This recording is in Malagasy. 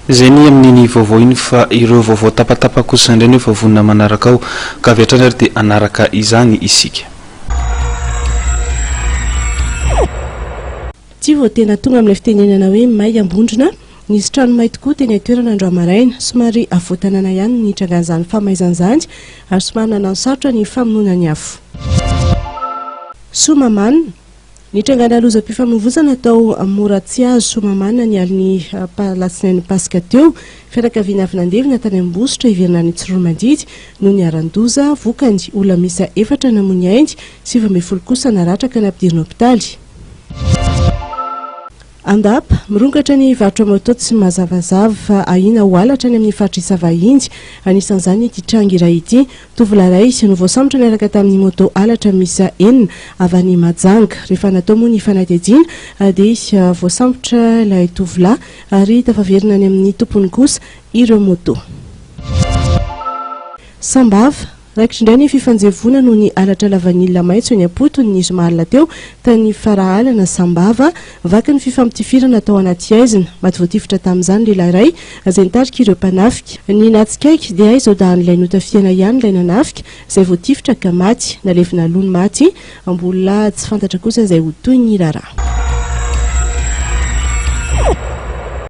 zay ny amin'iny vaovao iny fa ireo vaovao tapatapa kosa indray ny vavonina manaraka ao ka avy hatrany ary dia anaraka izany isika. Tsy vao tena tonga amin'ilay fitenenana hoe may ambondrona, nisy trano may tokoa teny atoerana andro maraina, somary avotanana ihany ny trangan'izany famaizan'izany ary somary nanansarotra ny famonoana ny afo. Somamanina, ny trangana lozam-pifamoivoizana atao Moratsiazo Somamanina ny aliny Latsinainy Pasika teo, fianakaviana avy nandevina tany Ambositra iverina ny Tsoromandidy no ny arandoza vokany olona misa 4 namony aindy 7 kosa naratra ka nampidirina hopitaly. Andapa mirongatra ny varotra moto tsy mazavazava fa ahina ho alatra ny amin'ny fatrisa vahindy, anisan'izany ity trangy iray ity. Tovolahy iray no voasambotra niaraka tamin'ny moto alatra misa 4 avy any Majanga. Rehefa natao moa ny fanadihadiana dia voasambotra ilay tovolahy ary tafaverina ny amin'ny tompony kosa ireo moto. Sambava raikitra indray ny fifanjevona no ny alatra lavanila maitso ny apotony ny Zomalina teo tany Farahalana Sambava vaky ny fifampitifirana atao anaty aizina maty voatifitra tamin'izany lehilahy iray izay nitarika ireo mpanafika. Ny natsikaiky dia izao dahan'ilay notafiana ihany ilay nanafika izay voatifitra ka maty, nalefina lony maty, mbola tsy fantatra kosa izay ho toy ny raharaha.